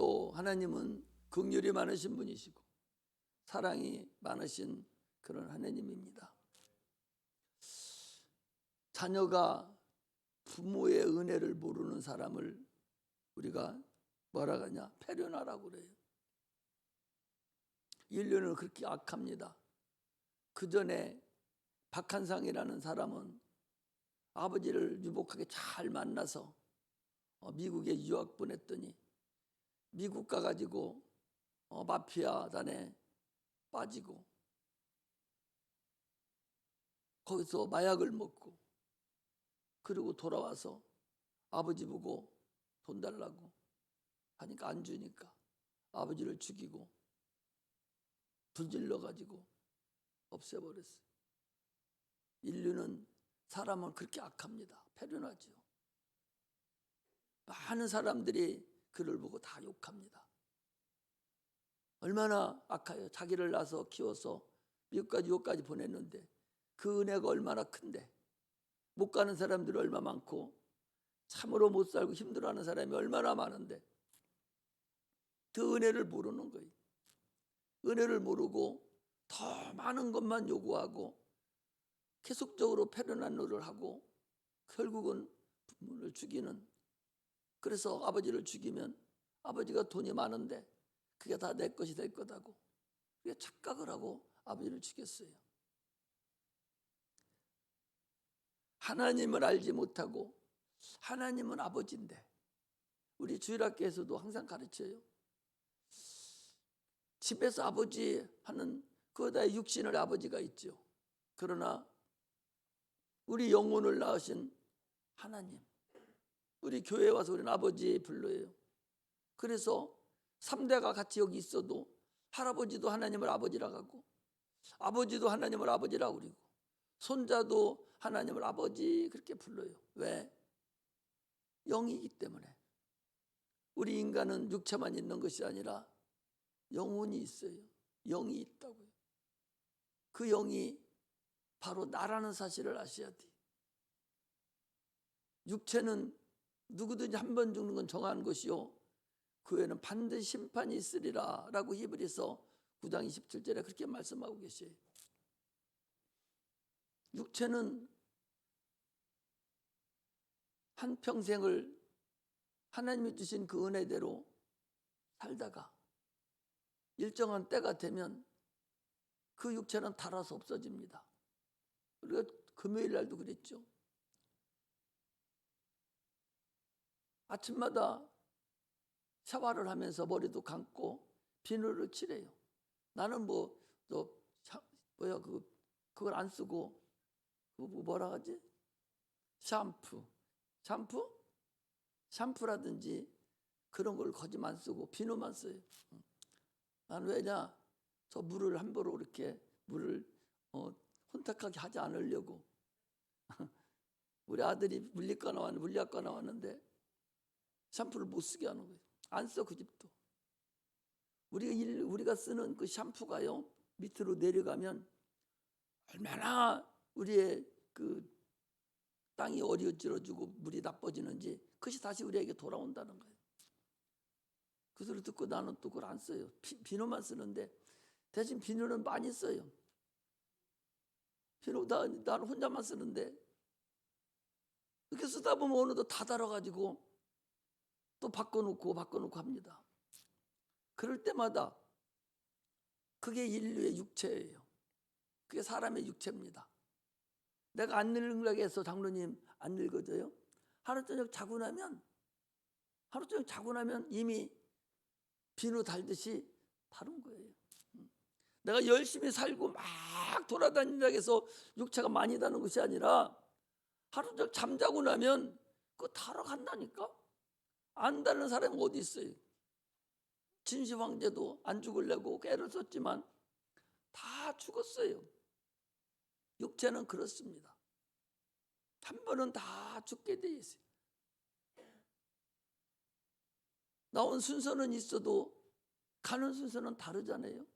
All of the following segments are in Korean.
또 하나님은 긍휼이 많으신 분이시고 사랑이 많으신 그런 하나님입니다. 자녀가 부모의 은혜를 모르는 사람을 우리가 뭐라 하냐? 패륜하라고 그래요. 인류는 그렇게 악합니다. 그 전에 박한상이라는 사람은 아버지를 유복하게 잘 만나서 미국에 유학 보냈더니 미국 가가지고 마피아단에 빠지고 거기서 마약을 먹고 그리고 돌아와서 아버지 보고 돈 달라고 하니까 안 주니까 아버지를 죽이고 불질러 가지고 없애버렸어요. 인류는 사람을 그렇게 악합니다. 패륜하죠. 많은 사람들이 그를 보고 다 욕합니다. 얼마나 악해요. 자기를 낳아서 키워서 미국까지 유학까지 보냈는데 그 은혜가 얼마나 큰데 못 가는 사람들이 얼마나 많고 참으로 못 살고 힘들어하는 사람이 얼마나 많은데 그 은혜를 모르는 거예요. 은혜를 모르고 더 많은 것만 요구하고 계속적으로 패륜한 노를 하고 결국은 부모를 죽이는, 그래서 아버지를 죽이면 아버지가 돈이 많은데 그게 다 내 것이 될 거다고 그게 착각을 하고 아버지를 죽였어요. 하나님을 알지 못하고 하나님은 아버지인데 우리 주일학교에서도 항상 가르쳐요. 집에서 아버지 하는 그거다 육신의 아버지가 있죠. 그러나 우리 영혼을 낳으신 하나님, 우리 교회에 와서 우리는 아버지 불러요. 그래서 3대가 같이 여기 있어도 할아버지도 하나님을 아버지라고 하고 아버지도 하나님을 아버지라고 그러고 손자도 하나님을 아버지 그렇게 불러요. 왜? 영이기 때문에. 우리 인간은 육체만 있는 것이 아니라 영혼이 있어요. 영이 있다고요. 그 영이 바로 나라는 사실을 아셔야 돼. 육체는 누구든지 한 번 죽는 건 정한 것이요 그 후에는 반드시 심판이 있으리라 라고 히브리서 9장 27절에 그렇게 말씀하고 계셔요. 육체는 한평생을 하나님이 주신 그 은혜대로 살다가 일정한 때가 되면 그 육체는 닳아서 없어집니다. 우리가 금요일 날도 그랬죠. 아침마다 샤워를 하면서 머리도 감고 비누를 칠해요. 나는 그걸 안 쓰고 뭐라 하지? 샴푸라든지 그런 걸 거짓 안 쓰고 비누만 써요. 나는 왜냐? 저 물을 함부로 이렇게 물을 혼탁하게 하지 않으려고. 우리 아들이 물리학과 나왔는데 샴푸를 못 쓰게 하는 거예요. 안 써 그 집도. 우리가 쓰는 그 샴푸가요 밑으로 내려가면 얼마나 우리의 그 땅이 어려워지고 물이 나빠지는지 그것이 다시 우리에게 돌아온다는 거예요. 그 소리 듣고 나는 또 그걸 안 써요. 비누만 쓰는데 대신 비누는 많이 써요. 비누 나는 혼자만 쓰는데 이렇게 쓰다 보면 어느덧 다 달아가지고 또 바꿔놓고 합니다. 그럴 때마다 그게 인류의 육체예요. 그게 사람의 육체입니다. 내가 안 늙으려고 해서 장로님 안 늙어져요? 하루 저녁 자고 나면 이미 비누 달듯이 다른 거예요. 내가 열심히 살고 막 돌아다닌다고 해서 육체가 많이 다는 것이 아니라 하루 종일 잠자고 나면 그거 타러 간다니까. 안 다는 사람이 어디 있어요? 진시 황제도 안 죽으려고 애를 썼지만 다 죽었어요. 육체는 그렇습니다. 한 번은 다 죽게 돼 있어요. 나온 순서는 있어도 가는 순서는 다르잖아요.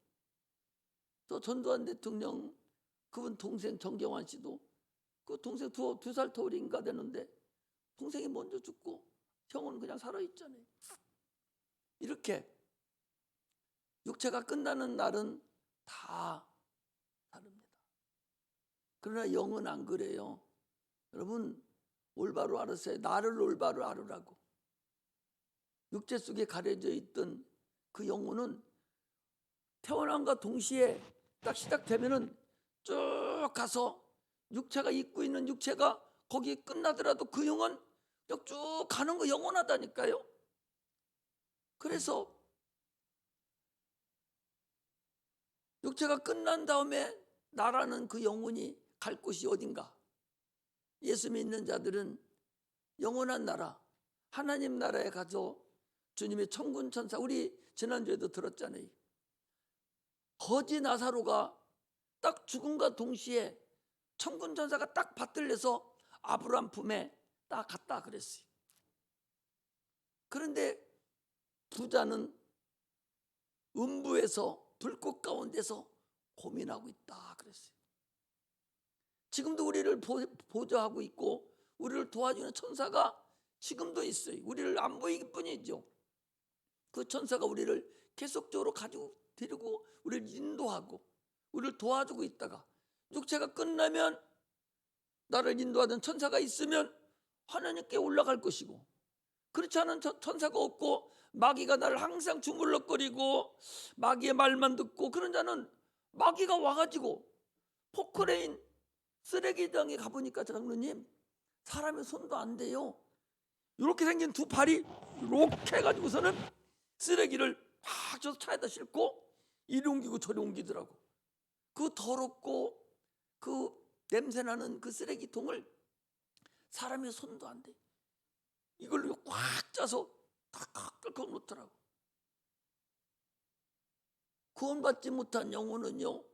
또 전두환 대통령 그분 동생 정경환 씨도 그 동생 두 살 터울인가 되는데 동생이 먼저 죽고 형은 그냥 살아있잖아요. 이렇게 육체가 끝나는 날은 다 다릅니다. 그러나 영은 안 그래요. 여러분 올바로 알으세요. 나를 올바로 알으라고. 육체 속에 가려져 있던 그 영혼은 태어남과 동시에 딱 시작되면은 쭉 가서 육체가 입고 있는 육체가 거기 끝나더라도 그 영은 쭉 가는 거 영원하다니까요. 그래서 육체가 끝난 다음에 나라는 그 영혼이 갈 곳이 어딘가? 예수 믿는 자들은 영원한 나라, 하나님 나라에 가서 주님의 천군 천사, 우리 지난주에도 들었잖아요. 거지 나사로가 딱 죽음과 동시에 천군 천사가 딱 받들려서 아브라함 품에 딱 갔다 그랬어요. 그런데 부자는 음부에서 불꽃 가운데서 고민하고 있다 그랬어요. 지금도 우리를 보좌하고 있고 우리를 도와주는 천사가 지금도 있어요. 우리를 안 보이기 뿐이죠. 그 천사가 우리를 계속적으로 가지고 데리고 우리를 인도하고 우리를 도와주고 있다가 육체가 끝나면 나를 인도하던 천사가 있으면 하나님께 올라갈 것이고, 그렇지 않은 천사가 없고 마귀가 나를 항상 주물럭거리고 마귀의 말만 듣고 그런 자는 마귀가 와가지고 포크레인 쓰레기장에 가보니까 장로님 사람의 손도 안 돼요. 이렇게 생긴 두 발이 이렇게 해가지고서는 쓰레기를 막 저 차에다 싣고 이리 옮기고 저리 옮기더라고. 그 더럽고 그 냄새나는 그 쓰레기통을 사람의 손도 안 돼. 이걸로 꽉 짜서 꽉 놓더라고. 구원받지 못한 영혼은요,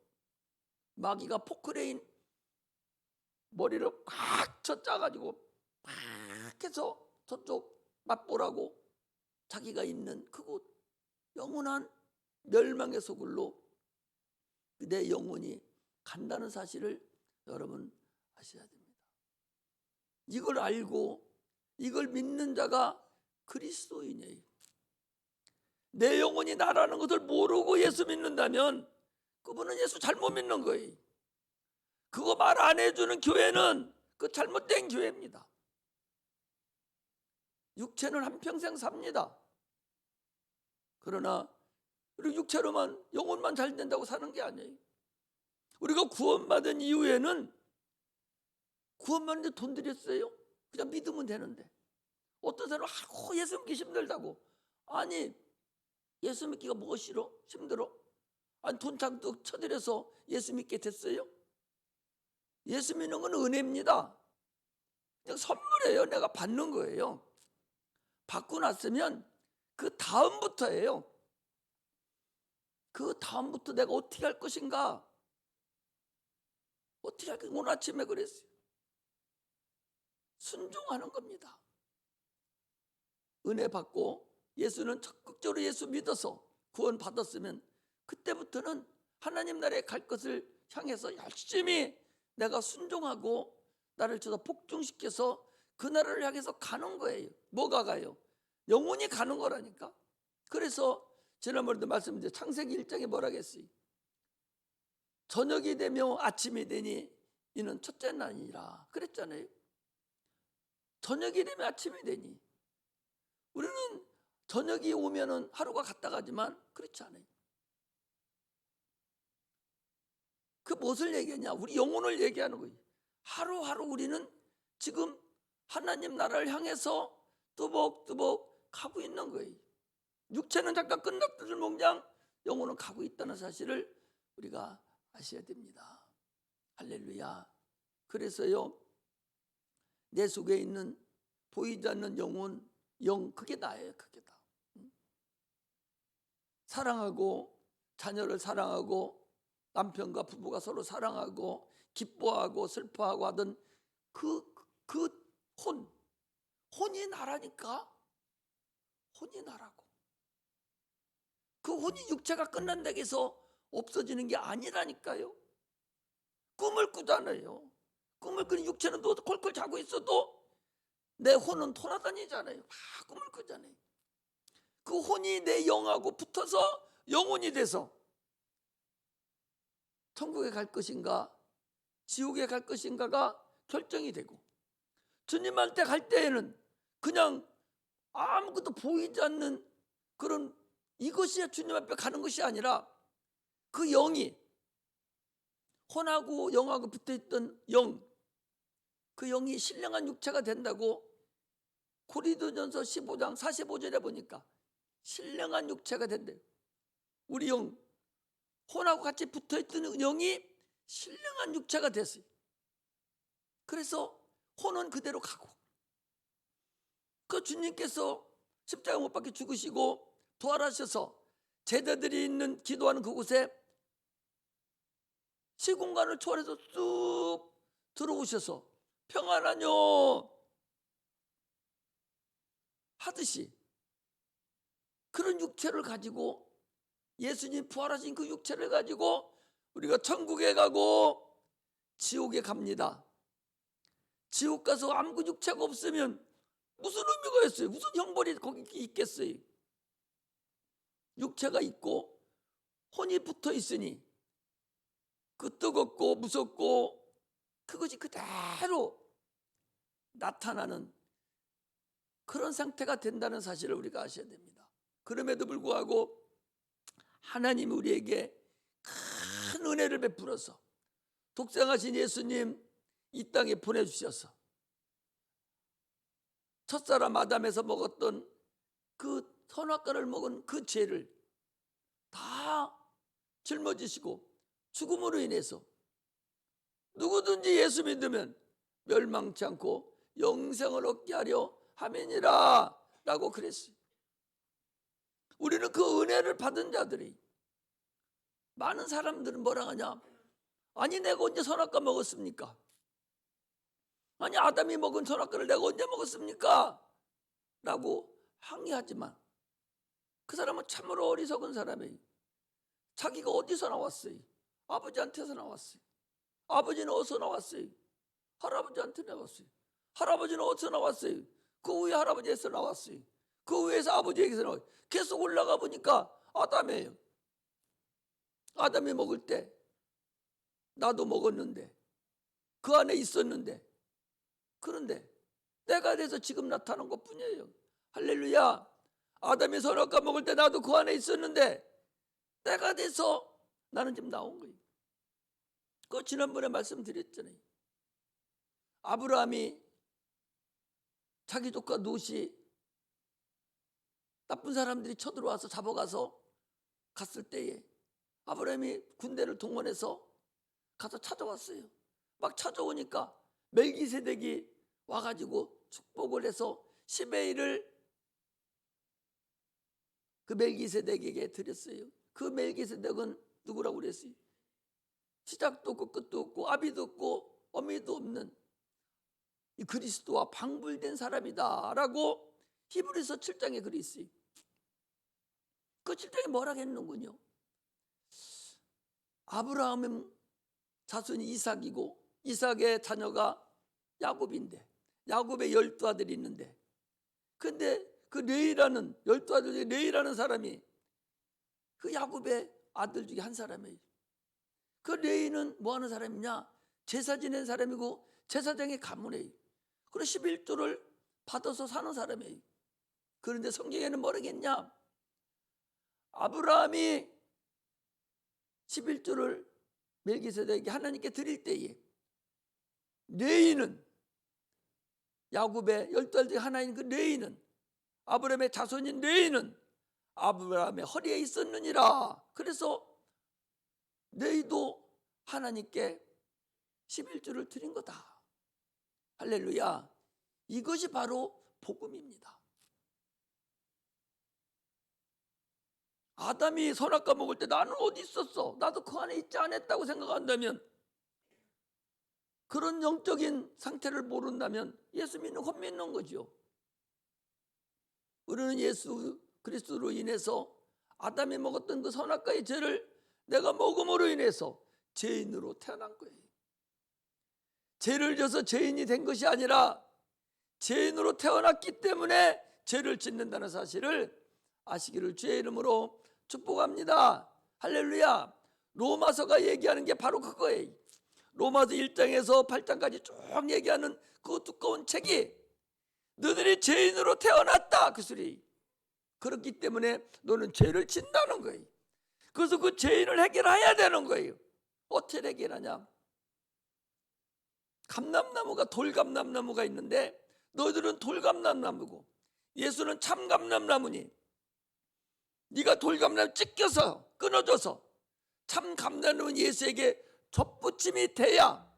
마귀가 포크레인 머리를 꽉 쳐 짜가지고 팍 해서 저쪽 맛보라고 자기가 있는 그곳 영원한 멸망의 소굴로 내 영혼이 간다는 사실을 여러분 아셔야 됩니다. 이걸 알고 이걸 믿는 자가 그리스도인이에요. 내 영혼이 나라는 것을 모르고 예수 믿는다면 그분은 예수 잘못 믿는 거예요. 그거 말 안 해주는 교회는 그 잘못된 교회입니다. 육체는 한평생 삽니다. 그러나 우리 육체로만 영혼만 잘 된다고 사는 게 아니에요. 우리가 구원받은 이후에는 구원받는데 돈 들였어요? 그냥 믿으면 되는데 어떤 사람은 예수 믿기 힘들다고. 아니 예수 믿기가 뭐가 싫어? 힘들어? 아니 돈 잔뜩 쳐들여서 예수 믿게 됐어요? 예수 믿는 건 은혜입니다. 그냥 선물이에요. 내가 받는 거예요. 받고 났으면 그 다음부터예요. 그 다음부터 내가 어떻게 할 것인가? 어떻게 할 것인가? 오늘 아침에 그랬어요. 순종하는 겁니다. 은혜 받고 예수는 적극적으로 예수 믿어서 구원 받았으면 그때부터는 하나님 나라에 갈 것을 향해서 열심히 내가 순종하고 나를 저다 복종시켜서 그 나라를 향해서 가는 거예요. 뭐가 가요? 영혼이 가는 거라니까. 그래서 지난번에도 말씀드린 창세기 1장에 뭐라 했어요? 저녁이 되며 아침이 되니 이는 첫째 날이라 그랬잖아요. 저녁이 되면 아침이 되니. 우리는 저녁이 오면은 하루가 갔다 가지만 그렇지 않아요. 그 무엇을 얘기하냐? 우리 영혼을 얘기하는 거예요. 하루하루 우리는 지금 하나님 나라를 향해서 뚜벅뚜벅 가고 있는 거예요. 육체는 잠깐 끝났을 몽장 영혼은 가고 있다는 사실을 우리가 아셔야 됩니다. 할렐루야. 그래서요, 내 속에 있는 보이지 않는 영혼, 그게 나예요. 그게 나. 사랑하고 자녀를 사랑하고 남편과 부부가 서로 사랑하고 기뻐하고 슬퍼하고 하던 그 혼이 나라니까. 혼이 나라고. 그 혼이 육체가 끝난다고 해서 없어지는 게 아니라니까요. 꿈을 꾸잖아요. 꿈을 꾸는 육체는 또 콜콜 자고 있어도 내 혼은 돌아다니잖아요. 막 꿈을 꾸잖아요. 그 그 혼이 내 영하고 붙어서 영혼이 돼서 천국에 갈 것인가 지옥에 갈 것인가가 결정이 되고, 주님한테 갈 때에는 그냥 아무것도 보이지 않는 그런 이것이 주님 앞에 가는 것이 아니라 그 영이 혼하고 영하고 붙어있던 영, 그 영이 신령한 육체가 된다고 고린도전서 15장 45절에 보니까 신령한 육체가 된대요. 우리 영, 혼하고 같이 붙어있던 영이 신령한 육체가 됐어요. 그래서 혼은 그대로 가고, 그 주님께서 십자가 못 박혀 죽으시고 부활하셔서 제자들이 있는 기도하는 그곳에 시공간을 초월해서 쑥 들어오셔서 평안하뇨 하듯이 그런 육체를 가지고, 예수님 부활하신 그 육체를 가지고 우리가 천국에 가고 지옥에 갑니다. 지옥 가서 아무 육체가 없으면 무슨 의미가 있어요? 무슨 형벌이 거기 있겠어요? 육체가 있고 혼이 붙어 있으니 그 뜨겁고 무섭고 그것이 그대로 나타나는 그런 상태가 된다는 사실을 우리가 아셔야 됩니다. 그럼에도 불구하고 하나님이 우리에게 큰 은혜를 베풀어서 독생하신 예수님 이 땅에 보내주셔서 첫사람 아담에서 먹었던 그 선악과를 먹은 그 죄를 다 짊어지시고 죽음으로 인해서 누구든지 예수 믿으면 멸망치 않고 영생을 얻게 하려 함이니라 라고 그랬어요. 우리는 그 은혜를 받은 자들이, 많은 사람들은 뭐라 하냐, 아니 내가 언제 선악과 먹었습니까? 아니 아담이 먹은 선악과를 내가 언제 먹었습니까? 라고 항의하지만 그 사람은 참으로 어리석은 사람이에요. 자기가 어디서 나왔어요? 아버지한테서 나왔어요. 아버지는 어디서 나왔어요? 할아버지한테 나왔어요. 할아버지는 어디서 나왔어요? 그 위에 할아버지에서 나왔어요. 그 위에서 아버지에게서 나왔어요. 계속 올라가 보니까 아담이에요. 아담이 먹을 때 나도 먹었는데, 그 안에 있었는데, 그런데 때가 돼서 지금 나타난 것뿐이에요. 할렐루야. 아담이 선악과 먹을 때 나도 그 안에 있었는데 때가 돼서 나는 지금 나온 거예요. 그 지난번에 말씀드렸잖아요. 아브라함이 자기 조카 롯이 나쁜 사람들이 쳐들어와서 잡아가서 갔을 때에 아브라함이 군대를 동원해서 가서 찾아왔어요. 막 찾아오니까 멜기세덱이 와가지고 축복을 해서 10의 1을 그 멜기세덱에게 드렸어요. 그 멜기세덱은 누구라고 그랬어요? 시작도 없고 끝도 없고 아비도 없고 어미도 없는 이 그리스도와 방불된 사람이다 라고 히브리서 7장에 글이 있어요. 그 7장에 뭐라고 했는군요. 아브라함은 자손이 이삭이고 이삭의 자녀가 야곱인데, 야곱의 12아들이 있는데, 근데 그 레이라는 12아들 중에 레이라는 사람이 그 야곱의 아들 중에 한 사람이에요. 그 레이는 뭐 하는 사람이냐? 제사 지낸 사람이고 제사장의 가문이에요. 그리고 11조를 받아서 사는 사람이에요. 그런데 성경에는 뭐라겠냐? 아브라함이 11조를 멜기세덱에게 하나님께 드릴 때에 레이는, 야곱의 12아들 중에 하나인 그 레이는, 아브라함의 자손인 레이는 아브라함의 허리에 있었느니라. 그래서 레이도 하나님께 11조를 드린 거다. 할렐루야. 이것이 바로 복음입니다. 아담이 선악과 먹을 때 나는 어디 있었어? 나도 그 안에 있지 않았다고 생각한다면, 그런 영적인 상태를 모른다면 예수 믿는 것 믿는 거죠. 우리는 예수 그리스도로 인해서 아담이 먹었던 그 선악과의 죄를 내가 먹음으로 인해서 죄인으로 태어난 거예요. 죄를 져서 죄인이 된 것이 아니라 죄인으로 태어났기 때문에 죄를 짓는다는 사실을 아시기를 주의 이름으로 축복합니다. 할렐루야. 로마서가 얘기하는 게 바로 그거예요. 로마서 1장에서 8장까지 쭉 얘기하는 그 두꺼운 책이 너희들이 죄인으로 태어났다 그 소리. 그렇기 때문에 너는 죄를 진다는 거예요. 그래서 그 죄인을 해결해야 되는 거예요. 어떻게 해결하냐? 감람나무가 돌감람나무가 있는데 너희들은 돌감람나무고 예수는 참감람나무니 네가 돌감나무 찢겨서 끊어져서 참감람나무는 예수에게 접붙임이 돼야,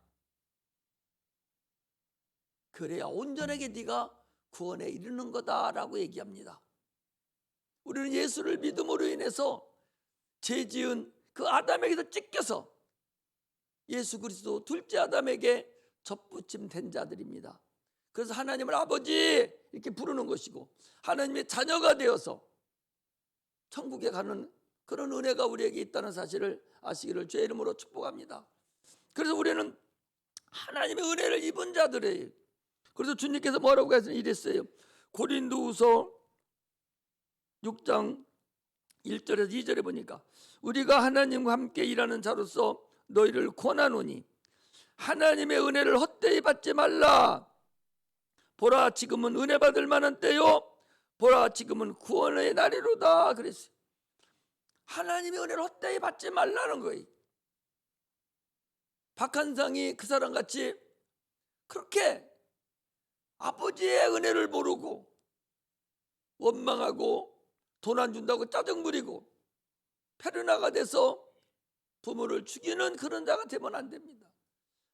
그래야 온전하게 네가 구원에 이르는 거다라고 얘기합니다. 우리는 예수를 믿음으로 인해서 죄지은 그 아담에게서 찢겨서 예수 그리스도 둘째 아담에게 접붙임 된 자들입니다. 그래서 하나님을 아버지 이렇게 부르는 것이고 하나님의 자녀가 되어서 천국에 가는 그런 은혜가 우리에게 있다는 사실을 아시기를 주의 이름으로 축복합니다. 그래서 우리는 하나님의 은혜를 입은 자들이에요. 그래서 주님께서 뭐라고 이랬어요. 고린도후서 6장 1절에서 2절에 보니까 우리가 하나님과 함께 일하는 자로서 너희를 권하노니 하나님의 은혜를 헛되이 받지 말라. 보라 지금은 은혜 받을 만한 때요, 보라 지금은 구원의 날이로다 그랬어요. 하나님의 은혜를 헛되이 받지 말라는 거예요. 박한상이 그 사람같이 그렇게 아버지의 은혜를 모르고 원망하고 돈 안 준다고 짜증 부리고 페르나가 돼서 부모를 죽이는 그런 자가 되면 안 됩니다.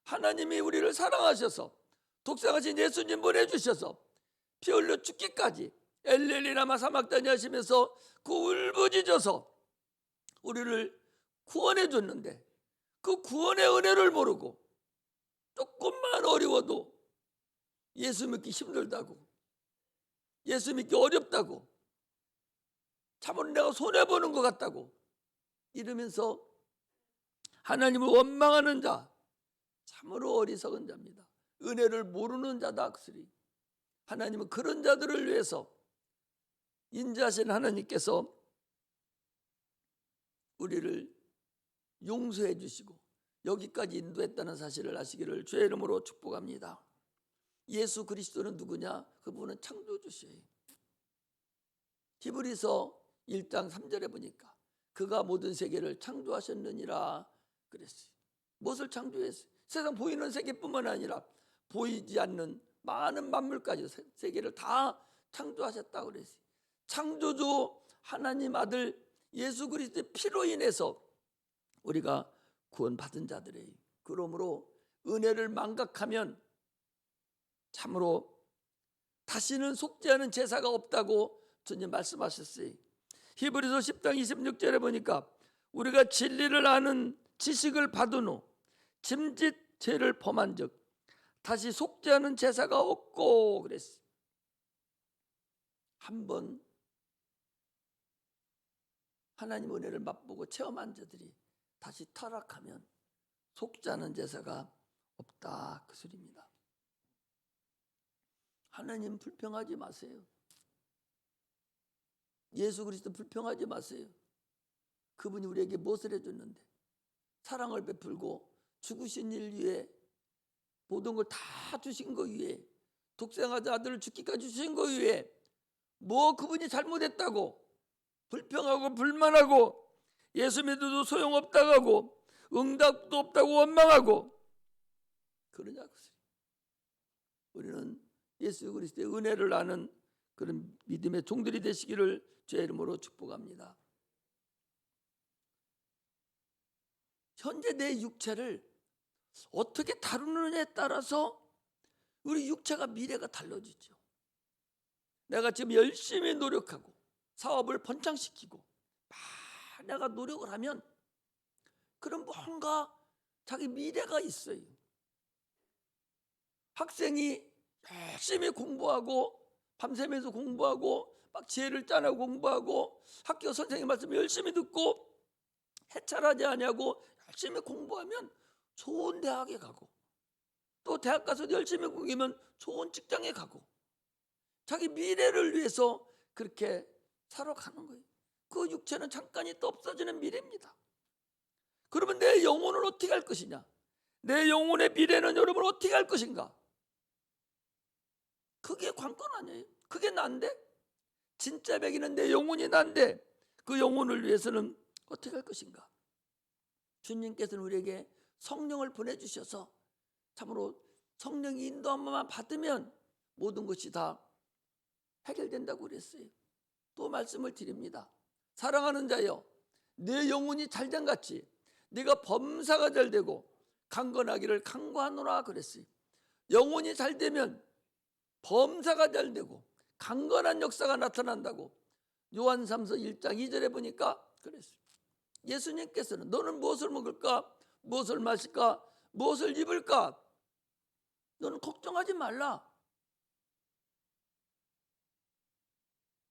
하나님이 우리를 사랑하셔서 독생하신 예수님 보내주셔서 피 흘려 죽기까지 엘렐리나마 사막단이 하시면서 그 울부짖어서 우리를 구원해 줬는데 그 구원의 은혜를 모르고 조금만 어려워도 예수 믿기 힘들다고, 예수 믿기 어렵다고, 참으로 내가 손해보는 것 같다고 이러면서 하나님을 원망하는 자, 참으로 어리석은 자입니다. 은혜를 모르는 자다 그 소리. 하나님은 그런 자들을 위해서 인자하신 하나님께서 우리를 용서해 주시고 여기까지 인도했다는 사실을 아시기를 주의 이름으로 축복합니다. 예수 그리스도는 누구냐? 그분은 창조주시에요. 히브리서 1장 3절에 보니까 그가 모든 세계를 창조하셨느니라 그랬어요. 무엇을 창조했어요? 세상 보이는 세계뿐만 아니라 보이지 않는 많은 만물까지 세계를 다 창조하셨다고 그랬어요. 창조주 하나님 아들 예수 그리스도의 피로 인해서 우리가 구원받은 자들이에요. 그러므로 은혜를 망각하면 참으로 다시는 속죄하는 제사가 없다고 주님 말씀하셨어요. 히브리서 10장 26절에 보니까 우리가 진리를 아는 지식을 받은 후 짐짓 죄를 범한 적 다시 속죄하는 제사가 없고 그랬어요. 한번 하나님 은혜를 맛보고 체험한 자들이 다시 타락하면 속죄하는 제사가 없다 그 소리입니다. 하나님 불평하지 마세요. 예수 그리스도 불평하지 마세요. 그분이 우리에게 무엇을 해줬는데 사랑을 베풀고 죽으신 일 위에 모든 걸 다 주신 거 위에 독생하자 아들을 죽기까지 주신 거 위에 뭐 그분이 잘못했다고 불평하고 불만하고 예수 믿어도 소용없다고 하고 응답도 없다고 원망하고 그러냐고. 우리는 예수 그리스도의 은혜를 아는 그런 믿음의 종들이 되시기를 주의 이름으로 축복합니다. 현재 내 육체를 어떻게 다루느냐에 따라서 우리 육체가 미래가 달라지죠. 내가 지금 열심히 노력하고 사업을 번창시키고 내가 노력을 하면 그런 뭔가 자기 미래가 있어요. 학생이 열심히 공부하고 밤새면서 공부하고 막 지혜를 짜내고 공부하고 학교 선생님 말씀 열심히 듣고 해찰하지 않냐고 열심히 공부하면 좋은 대학에 가고 또 대학 가서 열심히 공부하면 좋은 직장에 가고 자기 미래를 위해서 그렇게 살아가는 거예요. 그 육체는 잠깐이 또 없어지는 미래입니다. 그러면 내 영혼은 어떻게 할 것이냐? 내 영혼의 미래는 여러분 어떻게 할 것인가? 그게 관건 아니에요. 그게 난데, 진짜 배기는 내 영혼이 난데 그 영혼을 위해서는 어떻게 할 것인가? 주님께서는 우리에게 성령을 보내주셔서 참으로 성령의 인도함만 받으면 모든 것이 다 해결된다고 그랬어요. 또 말씀을 드립니다. 사랑하는 자여, 내 영혼이 잘된 같이 네가 범사가 잘되고 강건하기를 강구하노라 그랬어요. 영혼이 잘되면 범사가 잘되고 강건한 역사가 나타난다고 요한삼서 1장 2절에 보니까 그랬어요. 예수님께서는 너는 무엇을 먹을까? 무엇을 마실까? 무엇을 입을까? 너는 걱정하지 말라.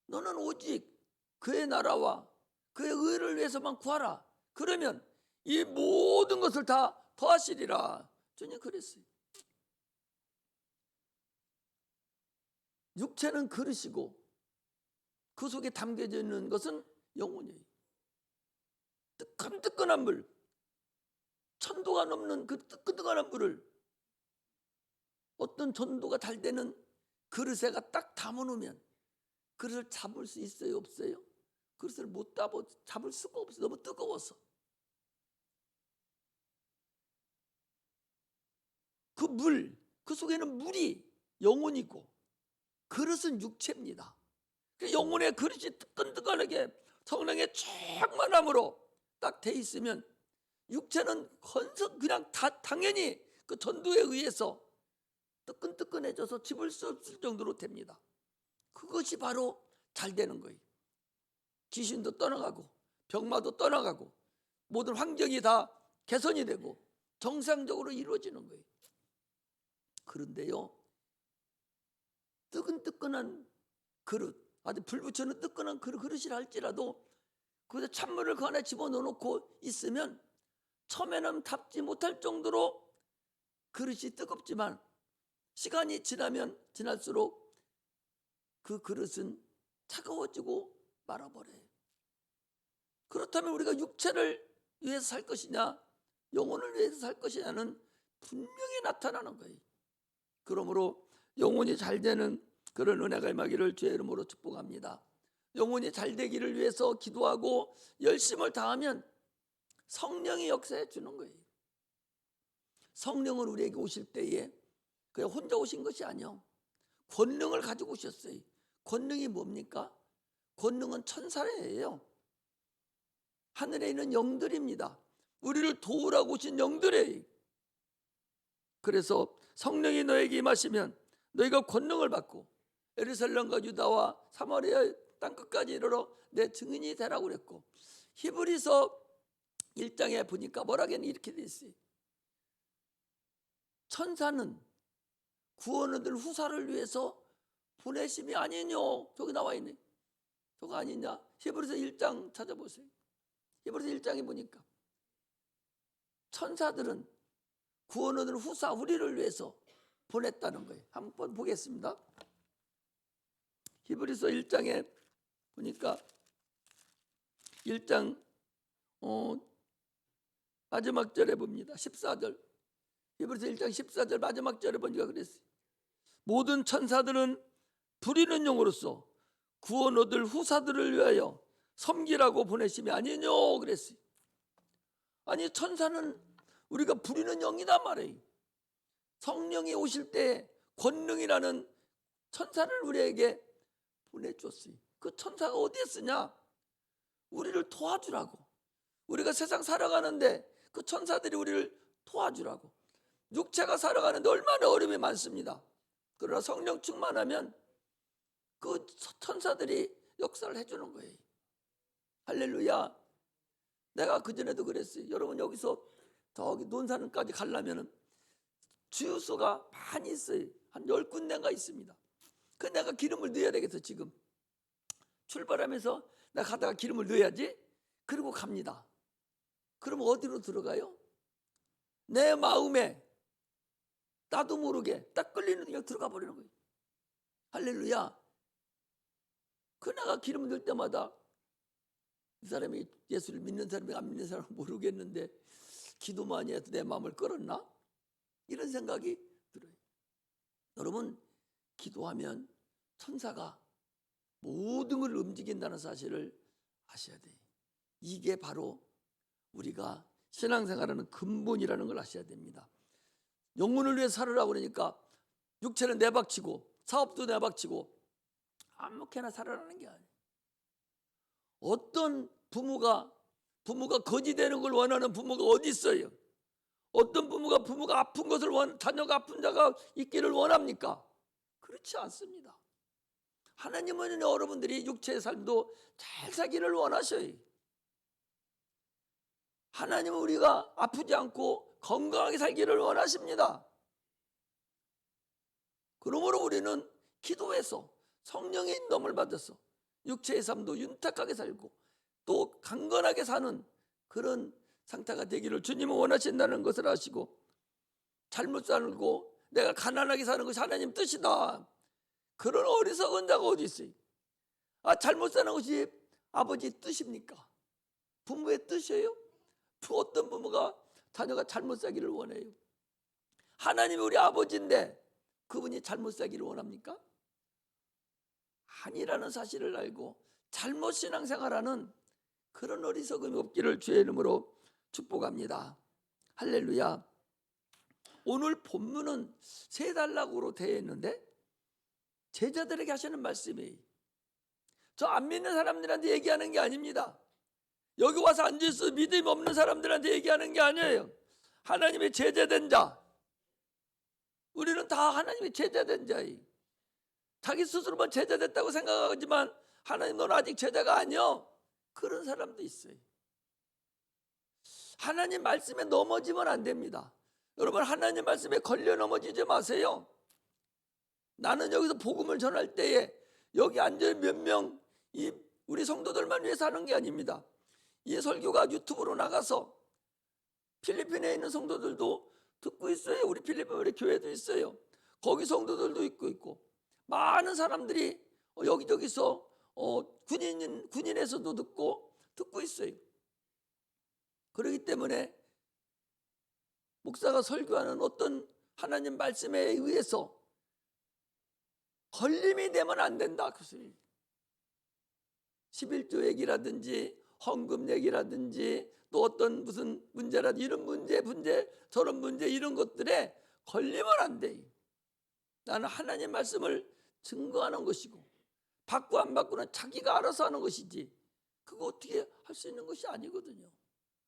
너는 오직 그의 나라와 그의 의를 위해서만 구하라. 그러면 이 모든 것을 다 더하시리라. 주님 그랬어요. 육체는 그릇이고 그 속에 담겨져 있는 것은 영혼이에요. 뜨끈뜨끈한 물, 천도가 넘는 그 뜨끈뜨끈한 물을 어떤 전도가 잘 되는 그릇에가 딱 담아놓으면 그릇을 잡을 수 있어요, 없어요? 그릇을 못 잡을 수가 없어요. 너무 뜨거워서. 그 물, 그 속에는 물이 영혼이고 그릇은 육체입니다. 영혼의 그릇이 뜨끈뜨끈하게 성령의 충만함으로 딱 돼 있으면 육체는 그냥 다 당연히 그 전도에 의해서 뜨끈뜨끈해져서 집을 수 없을 정도로 됩니다. 그것이 바로 잘 되는 거예요. 귀신도 떠나가고 병마도 떠나가고 모든 환경이 다 개선이 되고 정상적으로 이루어지는 거예요. 그런데요, 뜨끈뜨끈한 그릇, 아주 불 붙여놓은 뜨끈한 그릇이라 할지라도 거기다 찬물을 그 안에 집어넣어놓고 있으면 처음에는 답지 못할 정도로 그릇이 뜨겁지만 시간이 지나면 지날수록 그 그릇은 차가워지고 말아버려요. 그렇다면 우리가 육체를 위해서 살 것이냐 영혼을 위해서 살 것이냐는 분명히 나타나는 거예요. 그러므로 영혼이 잘 되는 그런 은혜가 임하기를 주의 이름으로 축복합니다. 영혼이 잘 되기를 위해서 기도하고 열심을 다하면 성령이 역사해 주는 거예요. 성령은 우리에게 오실 때에 그냥 혼자 오신 것이 아니요, 권능을 가지고 오셨어요. 권능이 뭡니까? 권능은 천사래예요. 하늘에 있는 영들입니다. 우리를 도우라고 오신 영들이에요. 그래서 성령이 너에게 임하시면 너희가 권능을 받고 예루살렘과 유다와 사마리아 땅끝까지 이르러 내 증인이 되라고 그랬고, 히브리서 1장에 보니까 뭐라겠니 이렇게 돼 있어요. 천사는 구원 얻을 후사를 위해서 보내심이 아니뇨. 저기 나와 있네. 저거 아니냐? 히브리서 1장 찾아보세요. 히브리서 1장에 보니까 천사들은 구원 얻을 후사 우리를 위해서 보냈다는 거예요. 한번 보겠습니다. 히브리서 1장에 보니까 1장 마지막 절에 봅니다. 14절. 히브리서 1장 14절 마지막 절에 보니까 그랬어요. 모든 천사들은 부리는 영으로서 구원 얻을 후사들을 위하여 섬기라고 보내심이 아니뇨 그랬어요. 아니 천사는 우리가 부리는 영이란 말이에요. 성령이 오실 때 권능이라는 천사를 우리에게 보내줬어요. 그 천사가 어디에 쓰냐? 우리를 도와주라고. 우리가 세상 살아가는데 그 천사들이 우리를 도와주라고. 육체가 살아가는데 얼마나 어려움이 많습니다. 그러나 성령 충만하면 그 천사들이 역사를 해주는 거예요. 할렐루야. 내가 그전에도 그랬어요. 여러분 여기서 저기 논산까지 가려면 주유소가 많이 있어요. 한 10군데가 있습니다. 그 내가 기름을 넣어야 되겠어. 지금 출발하면서 내가 가다가 기름을 넣어야지. 그리고 갑니다. 그럼 어디로 들어가요? 내 마음에 나도 모르게 딱 끌리는 그냥 들어가 버리는 거예요. 할렐루야. 그 내가 기름 들 때마다 이 사람이 예수를 믿는 사람이 안 믿는 사람은 모르겠는데 기도 많이 해서 내 마음을 끌었나? 이런 생각이 들어요. 여러분, 기도하면 천사가 모든 걸 움직인다는 사실을 아셔야 돼요. 이게 바로 우리가 신앙생활하는 근본이라는 걸 아셔야 됩니다. 영혼을 위해 살으라고 그러니까 육체는 내박치고 사업도 내박치고 아무렇게나 살아라는 게 아니에요. 어떤 부모가 거지 되는 걸 원하는 부모가 어디 있어요? 어떤 부모가 아픈 것을 자녀가 아픈 자가 있기를 원합니까? 그렇지 않습니다. 하나님은 여러분들이 육체의 삶도 잘 살기를 원하셔요. 하나님은 우리가 아프지 않고 건강하게 살기를 원하십니다. 그러므로 우리는 기도해서 성령의 인도함을 받아서 육체의 삶도 윤택하게 살고 또 강건하게 사는 그런 상태가 되기를 주님은 원하신다는 것을 아시고, 잘못 살고 내가 가난하게 사는 것이 하나님 뜻이다, 그런 어리석은 자가 어디 있어요? 잘못 사는 것이 아버지 뜻입니까? 부모의 뜻이에요? 어떤 부모가 자녀가 잘못 살기를 원해요? 하나님이 우리 아버지인데 그분이 잘못 살기를 원합니까? 아니라는 사실을 알고 잘못 신앙생활하는 그런 어리석음이 없기를 주의 이름으로 축복합니다. 할렐루야. 오늘 본문은 세 단락으로 되어 있는데 제자들에게 하시는 말씀이 저 안 믿는 사람들한테 얘기하는 게 아닙니다. 여기 와서 앉아서 믿음 없는 사람들한테 얘기하는 게 아니에요. 하나님의 제자된 자, 우리는 다 하나님의 제자된 자예요. 자기 스스로만 제자됐다고 생각하지만 하나님 너는 아직 제자가 아니여, 그런 사람도 있어요. 하나님 말씀에 넘어지면 안 됩니다. 여러분, 하나님 말씀에 걸려 넘어지지 마세요. 나는 여기서 복음을 전할 때에 여기 앉아 몇 명 우리 성도들만 위해서 하는 게 아닙니다. 이 설교가 유튜브로 나가서 필리핀에 있는 성도들도 듣고 있어요. 우리 필리핀 우리 교회도 있어요. 거기 성도들도 있고 많은 사람들이 여기저기서 군인에서도 듣고 있어요. 그렇기 때문에 목사가 설교하는 어떤 하나님 말씀에 의해서 걸림이 되면 안 된다, 그 소리. 11조 얘기라든지 헌금 얘기라든지 또 어떤 무슨 문제라든지 이런 문제 저런 문제 이런 것들에 걸리면 안 돼. 나는 하나님 말씀을 증거하는 것이고 받고 안 받고는 자기가 알아서 하는 것이지 그거 어떻게 할 수 있는 것이 아니거든요.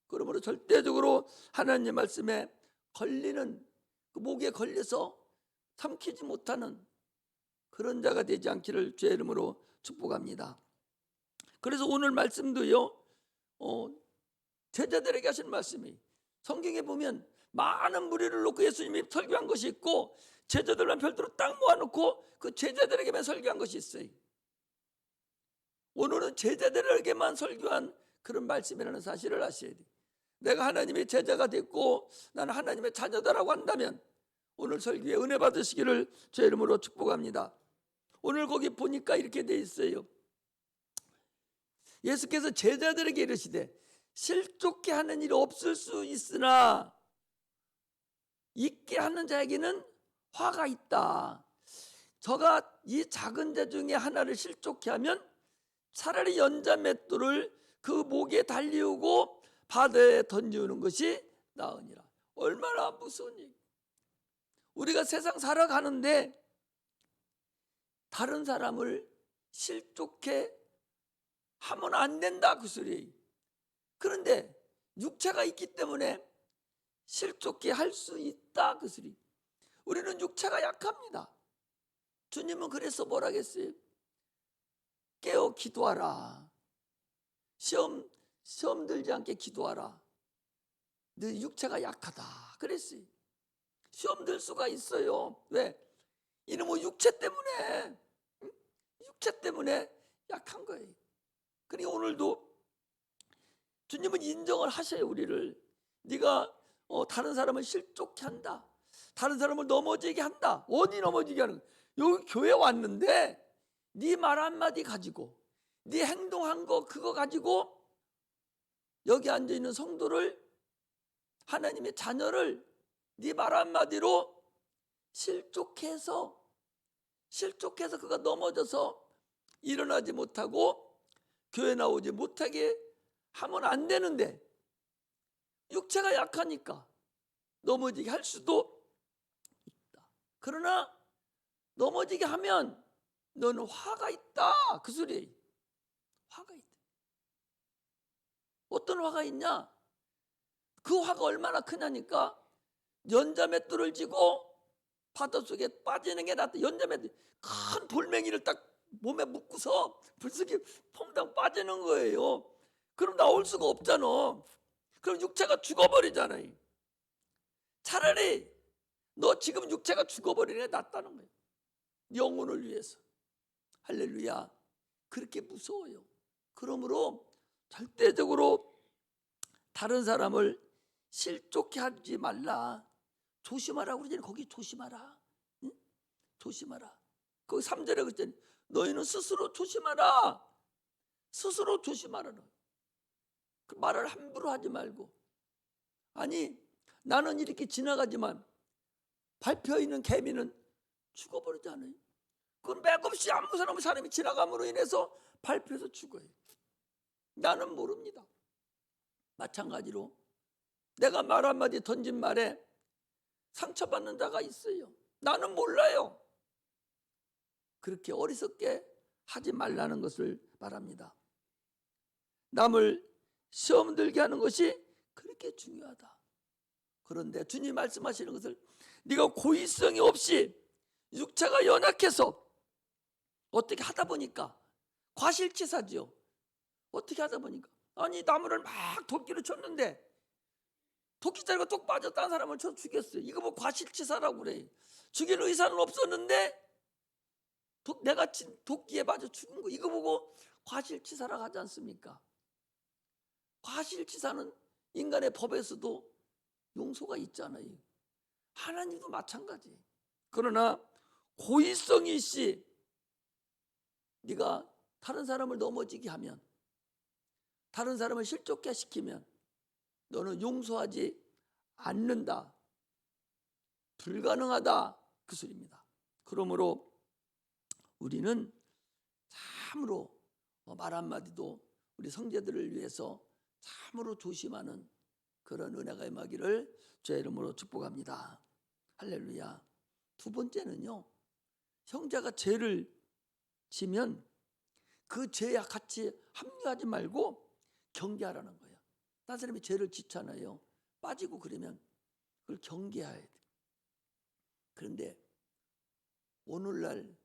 그러므로 절대적으로 하나님 말씀에 걸리는, 그 목에 걸려서 삼키지 못하는 그런 자가 되지 않기를 주의 이름으로 축복합니다. 그래서 오늘 말씀도요, 제자들에게 하신 말씀이 성경에 보면 많은 무리를 놓고 예수님이 설교한 것이 있고 제자들만 별도로 딱 모아놓고 그 제자들에게만 설교한 것이 있어요. 오늘은 제자들에게만 설교한 그런 말씀이라는 사실을 아셔야 돼요. 내가 하나님의 제자가 됐고 나는 하나님의 자녀다라고 한다면 오늘 설교에 은혜 받으시기를 제 이름으로 축복합니다. 오늘 거기 보니까 이렇게 돼 있어요. 예수께서 제자들에게 이르시되 실족케 하는 일이 없을 수 있으나 있게 하는 자에게는 화가 있다. 저가 이 작은 자 중에 하나를 실족케 하면 차라리 연자 맷돌을 그 목에 달리우고 바다에 던지우는 것이 나으니라. 얼마나 무서운 얘기. 우리가 세상 살아가는데 다른 사람을 실족해 하면 안 된다, 그 소리예요. 그런데 육체가 있기 때문에 실족해 할 수 있다, 그 소리. 우리는 육체가 약합니다. 주님은 그래서 뭐라겠어요? 깨어 기도하라. 시험 들지 않게 기도하라. 너 육체가 약하다 그랬어요. 시험 들 수가 있어요. 왜? 이놈의 육체 때문에, 육체 때문에 약한 거예요. 그러니까 오늘도 주님은 인정을 하셔요. 우리를. 네가 다른 사람을 실족케 한다, 다른 사람을 넘어지게 한다. 어디 넘어지게 하는 거야? 여기 교회 왔는데 네 말 한마디 가지고 네 행동한 거 그거 가지고 여기 앉아 있는 성도를, 하나님의 자녀를 네 말 한마디로 실족해서 그가 넘어져서 일어나지 못하고 교회 나오지 못하게 하면 안 되는데, 육체가 약하니까 넘어지게 할 수도 있다. 그러나 넘어지게 하면 너는 화가 있다, 그 소리예요. 화가 있다. 어떤 화가 있냐? 그 화가 얼마나 크냐니까, 연자맷돌을 쥐고 바닷속에 빠지는 게 낫다. 연자맷돌, 큰 돌멩이를 딱 몸에 묶고서 불쑥이 퐁당 빠지는 거예요. 그럼 나올 수가 없잖아. 그럼 육체가 죽어버리잖아요. 차라리 너 지금 육체가 죽어버리는 게 낫다는 거예요. 영혼을 위해서. 할렐루야. 그렇게 무서워요. 그러므로 절대적으로 다른 사람을 실족해 하지 말라. 조심하라고 그러잖아요. 거기 조심하라. 응? 조심하라. 거기 3절에 그랬더니 너희는 스스로 조심하라. 스스로 조심하라. 그 말을 함부로 하지 말고. 아니, 나는 이렇게 지나가지만 밟혀 있는 개미는 죽어버리지 않아요. 그건 맥없이 아무 사람이 지나감으로 인해서 밟혀서 죽어요. 나는 모릅니다. 마찬가지로 내가 말 한마디 던진 말에 상처받는 자가 있어요. 나는 몰라요. 그렇게 어리석게 하지 말라는 것을 말합니다. 남을 시험 들게 하는 것이 그렇게 중요하다. 그런데 주님 말씀하시는 것을, 네가 고의성이 없이 육체가 연약해서 어떻게 하다 보니까, 과실치사지요. 어떻게 하다 보니까, 아니 나무를 막 도끼를 쳤는데 도끼자루가 뚝 빠졌다는 사람을 쳐 죽였어요. 이거 뭐 과실치사라고 그래. 죽일 의사는 없었는데 내가 친 도끼에 맞아 죽은 거, 이거 보고 과실치사라고 하지 않습니까? 과실치사는 인간의 법에서도 용서가 있잖아요. 하나님도 마찬가지. 그러나 고의성이 있이 네가 다른 사람을 넘어지게 하면, 다른 사람을 실족해 시키면 너는 용서하지 않는다. 불가능하다, 그 소리입니다. 그러므로 우리는 참으로 말 한마디도 우리 성제들을 위해서 참으로 조심하는 그런 은혜가 임하기를 주의 이름으로 축복합니다. 할렐루야. 두 번째는요, 형제가 죄를 지면 그 죄에 같이 합류하지 말고 경계하라는 거예요. 다른 사람이 죄를 짓잖아요. 빠지고 그러면 그걸 경계해야 돼. 그런데 오늘날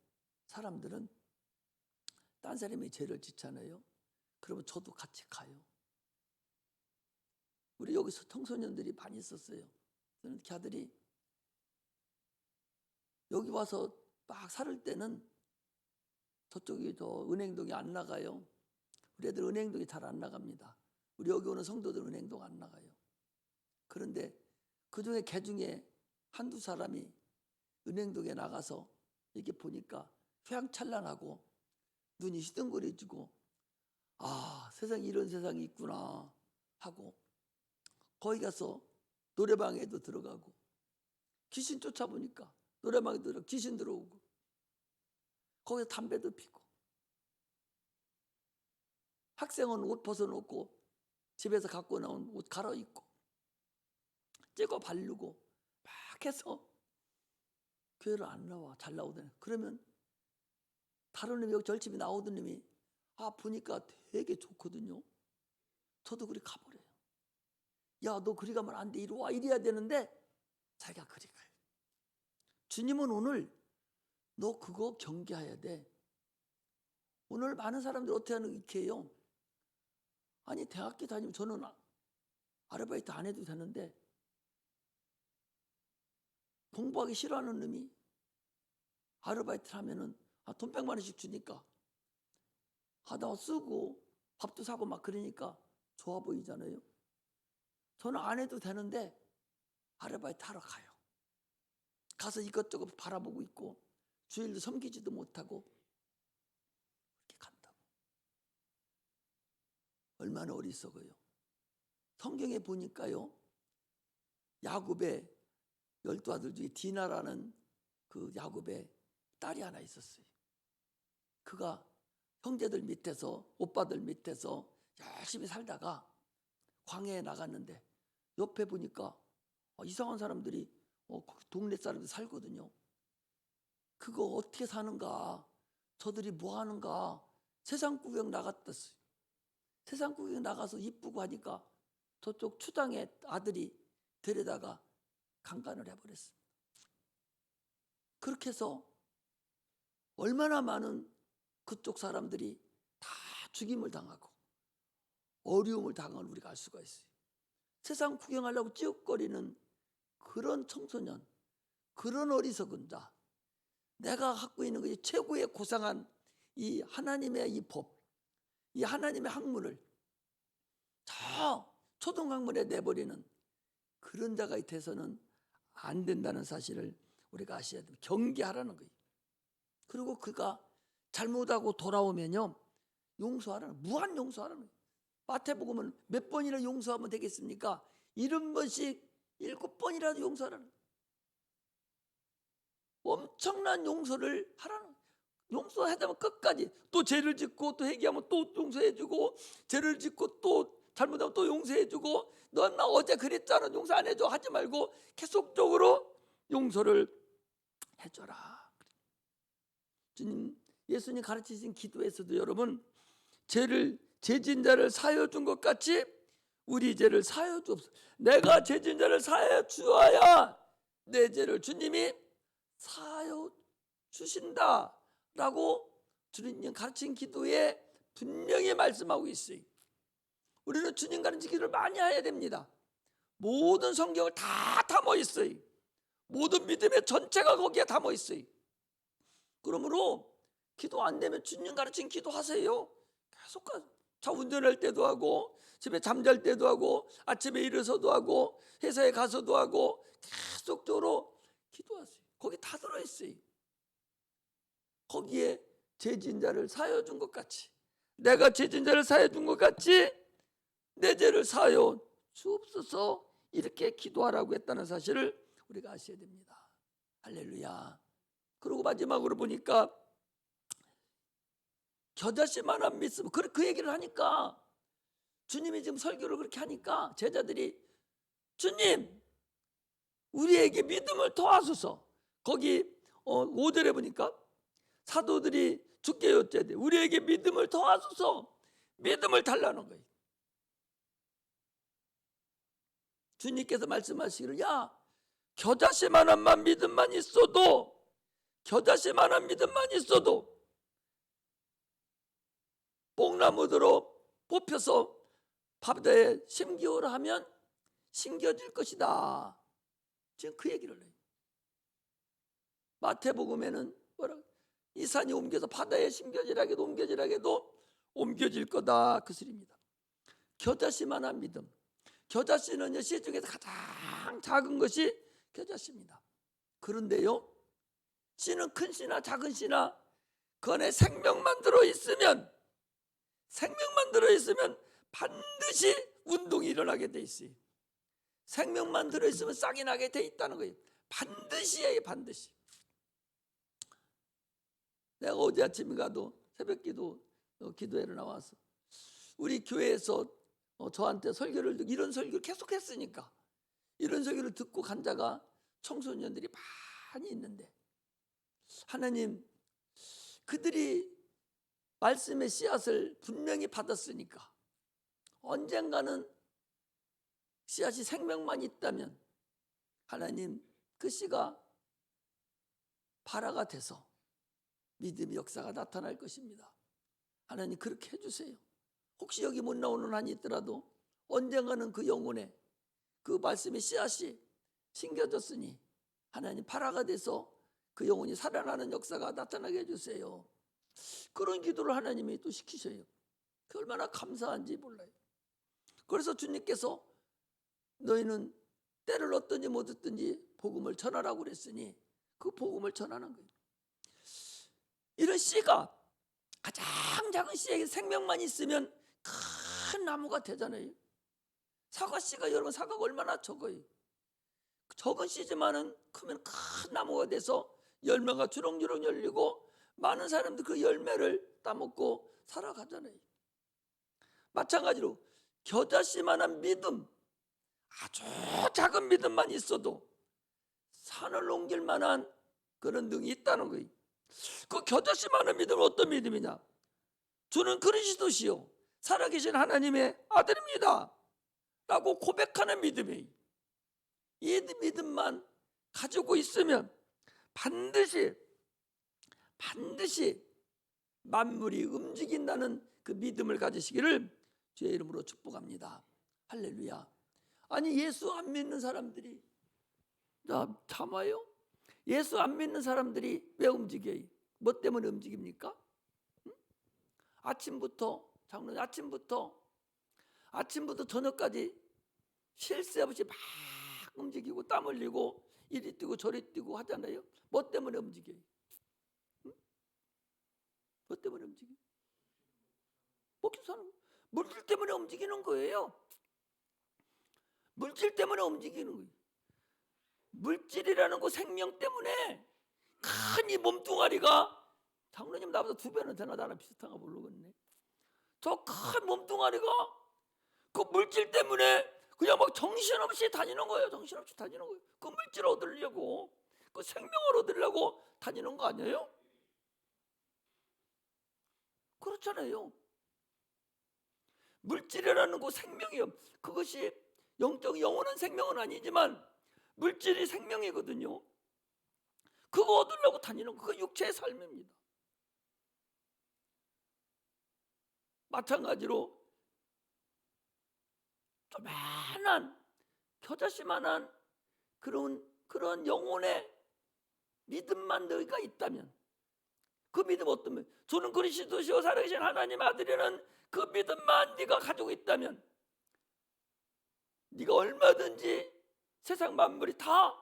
사람들은 딴 사람이 죄를 짓잖아요. 그러면 저도 같이 가요. 우리 여기서 청소년들이 많이 있었어요. 저는 걔들이 여기 와서 막 살을 때는 저쪽이 저 은행동이 안 나가요. 우리 애들 은행동이 잘 안 나갑니다. 우리 여기 오는 성도들 은행동 안 나가요. 그런데 그중에 개 중에 한두 사람이 은행동에 나가서 이렇게 보니까 휘황찬란하고 눈이 시덩거려지고, 아, 세상에 이런 세상이 있구나 하고, 거기 가서 노래방에도 들어가고, 귀신 쫓아보니까 노래방에 들어 귀신 들어오고, 거기서 담배도 피고, 학생은 옷 벗어놓고 집에서 갖고 나온 옷 갈아입고 찌고 바르고 막 해서 교회를 안 나와. 잘 나오더니. 그러면 다른 놈이, 여기 절집이 나오던 놈이, 아, 보니까 되게 좋거든요. 저도 그리 가버려요. 야, 너 그리 가면 안 돼, 이리 와, 이래야 되는데 자기가 그리 가요. 주님은 오늘 너 그거 경계해야 돼. 오늘 많은 사람들이 어떻게 하는 이렇게 해요. 아니, 대학교 다니면 저는 아르바이트 안 해도 되는데 공부하기 싫어하는 놈이 아르바이트를 하면은 돈 100만 원씩 주니까 하다가 쓰고 밥도 사고 막 그러니까 좋아 보이잖아요. 저는 안 해도 되는데 아르바이트 하러 가요. 가서 이것저것 바라보고 있고 주일도 섬기지도 못하고 이렇게 간다고. 얼마나 어리석어요. 성경에 보니까요, 야곱의 12아들 중에 디나라는 그 야곱의 딸이 하나 있었어요. 그가 형제들 밑에서, 오빠들 밑에서 열심히 살다가 광야에 나갔는데 옆에 보니까 이상한 사람들이 동네 사람들 살거든요. 그거 어떻게 사는가, 저들이 뭐 하는가, 세상 구경 나갔댔어요. 세상 구경 나가서 이쁘고 하니까 저쪽 추장의 아들이 데려다가 강간을 해버렸어요. 그렇게 해서 얼마나 많은 그쪽 사람들이 다 죽임을 당하고 어려움을 당한 걸 우리가 알 수가 있어요. 세상 구경하려고 찌욱거리는 그런 청소년, 그런 어리석은 자, 내가 갖고 있는 것이 최고의 고상한 이 하나님의 이 법, 이 하나님의 학문을 저 초등학문에 내버리는 그런 자가 돼서는 안 된다는 사실을 우리가 아셔야 됩니다. 경계하라는 거예요. 그리고 그가 잘못하고 돌아오면요, 용서하라는, 무한 용서하라는 거예요. 마태복음은 몇 번이나 용서하면 되겠습니까? 70번씩 7번이라도 용서하라는 거예요. 엄청난 용서를 하라는 거예요. 용서하자면 끝까지, 또 죄를 짓고 또 회개하면 또 용서해주고, 죄를 짓고 또 잘못하면 또 용서해주고, 넌 나 어제 그랬잖아, 용서 안 해줘 하지 말고 계속적으로 용서를 해줘라. 주님, 예수님 가르치신 기도에서도 여러분, 죄 지은 자를 사하여 준 것 같이 우리 죄를 사하여 주옵소서. 내가 죄 지은 자를 사하여 주어야 내 죄를 주님이 사하여 주신다 라고 주님 가르친 기도에 분명히 말씀하고 있어요. 우리는 주님 가르친 기도를 많이 해야 됩니다. 모든 성경을 다 담아 있어요. 모든 믿음의 전체가 거기에 담아 있어요. 그러므로 기도 안 되면 주님 가르친 기도하세요. 계속 차 운전할 때도 하고, 집에 잠잘 때도 하고, 아침에 일어서도 하고, 회사에 가서도 하고, 계속적으로 기도하세요. 거기 다 들어있어요. 거기에 죄 지은 자를 사하여 준 것 같이, 내가 죄 지은 자를 사하여 준 것 같이 내 죄를 사하여 주옵소서, 이렇게 기도하라고 했다는 사실을 우리가 아셔야 됩니다. 할렐루야. 그리고 마지막으로 보니까 겨자씨만한 믿음, 그 얘기를 하니까, 주님이 지금 설교를 그렇게 하니까 제자들이 주님, 우리에게 믿음을 더하소서. 거기 5절에 보니까 사도들이 주께 여짜되 우리에게 믿음을 더하소서, 믿음을 달라는 거예요. 주님께서 말씀하시기를, 야, 겨자씨만한 믿음만 있어도, 겨자씨만한 믿음만 있어도 뽕나무들로 뽑혀서 바다에 심기어라 하면 심겨질 것이다. 지금 그 얘기를 해요. 마태복음에는 뭐라고? 이 산이 옮겨서 바다에 심겨지라게도 옮겨지라게도 옮겨질 거다, 그 소리입니다. 겨자씨만한 믿음. 겨자씨는요, 씨 중에서 가장 작은 것이 겨자씨입니다. 그런데요, 씨는 큰 씨나 작은 씨나 그 안에 생명만 들어있으면 반드시 운동이 일어나게 돼 있어요. 생명만 들어있으면 싹이 나게 돼 있다는 거예요. 반드시예요, 반드시. 내가 어제 아침에 가도 새벽 기도회를 나와서 우리 교회에서 저한테 설교를, 이런 설교를 계속 했으니까 이런 설교를 듣고 간 자가 청소년들이 많이 있는데, 하나님, 그들이 말씀의 씨앗을 분명히 받았으니까 언젠가는 씨앗이 생명만 있다면 하나님, 그 씨가 발화가 돼서 믿음의 역사가 나타날 것입니다. 하나님, 그렇게 해주세요. 혹시 여기 못 나오는 한이 있더라도 언젠가는 그 영혼에 그 말씀의 씨앗이 심겨졌으니 하나님, 발화가 돼서 그 영혼이 살아나는 역사가 나타나게 해주세요. 그런 기도를 하나님이 또 시키셔요. 그 얼마나 감사한지 몰라요. 그래서 주님께서 너희는 때를 얻든지 못 얻든지 복음을 전하라고 그랬으니 그 복음을 전하는 거예요. 이런 씨가, 가장 작은 씨에게 생명만 있으면 큰 나무가 되잖아요. 사과씨가 여러분 사과가 얼마나 적어요. 적은 씨지만은 크면 큰 나무가 돼서 열매가 주렁주렁 열리고 많은 사람들 그 열매를 따먹고 살아가잖아요. 마찬가지로 겨자씨만한 믿음, 아주 작은 믿음만 있어도 산을 옮길 만한 그런 능이 있다는 거예요. 그 겨자씨만한 믿음은 어떤 믿음이냐? 주는 그리스도시요 살아계신 하나님의 아들입니다 라고 고백하는 믿음이에요. 이 믿음만 가지고 있으면 반드시 만물이 움직인다는 그 믿음을 가지시기를 주의 이름으로 축복합니다. 할렐루야. 아니 예수 안 믿는 사람들이 참아요? 예수 안 믿는 사람들이 왜 움직여요? 뭐 때문에 움직입니까? 응? 아침부터 장로님 아침부터 저녁까지 쉴 새 없이 막 움직이고 땀 흘리고 이리 뛰고 저리 뛰고 하잖아요. 뭐 때문에 움직여요? 응? 뭐 때문에 움직여요? 먹기 사는 물질 때문에 움직이는 거예요. 물질 때문에 움직이는 거예요. 물질이라는 거 생명 때문에 큰 이 몸뚱아리가 장로님 나보다 2배는 되나 나랑 비슷한가 모르겠네. 저 큰 몸뚱아리가 그 물질 때문에 그냥 막 정신없이 다니는 거예요. 정신없이 다니는 거예요. 그 물질을 얻으려고, 그 생명을 얻으려고 다니는 거 아니에요? 그렇잖아요. 물질이라는 거 생명이요. 그것이 영적 영원한 생명은 아니지만 물질이 생명이거든요. 그거 얻으려고 다니는 거, 그 육체의 삶입니다. 마찬가지로 조만한 겨자씨만한 그런 영혼의 믿음만 너희가 있다면, 그 믿음 어떤 믿음? 저는 그리스도시요 살아계신 하나님 아들이라는 그 믿음만 네가 가지고 있다면 네가 얼마든지 세상 만물이 다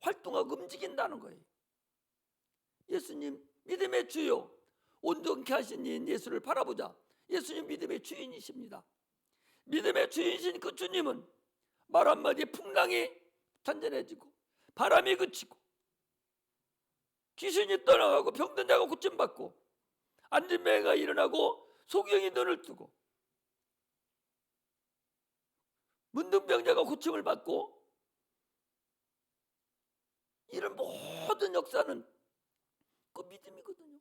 활동하고 움직인다는 거예요. 예수님 믿음의 주요 온전케 하신 이인 예수를 바라보자. 예수님 믿음의 주인이십니다. 믿음의 주인이신 그 주님은 말 한마디에 풍랑이 잔잔해지고 바람이 그치고 귀신이 떠나가고 병든 자가 고침받고 앉은 매가 일어나고 소경이 눈을 뜨고 문둥병자가 고침을 받고, 이런 모든 역사는 그 믿음이거든요.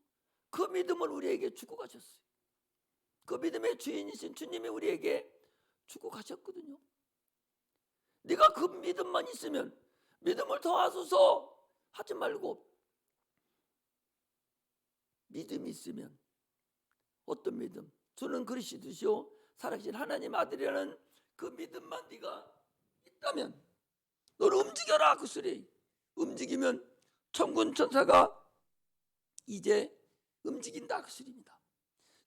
그 믿음을 우리에게 주고 가셨어요. 그 믿음의 주인이신 주님이 우리에게 주고 가셨거든요. 네가 그 믿음만 있으면 믿음을 더하소서 하지 말고, 믿음이 있으면, 어떤 믿음? 주는 그리스도시요 살아계신 하나님 아들이라는 그 믿음만 네가 있다면 너를 움직여라 그 소리. 움직이면 천군 천사가 이제 움직인다 그 소리입니다.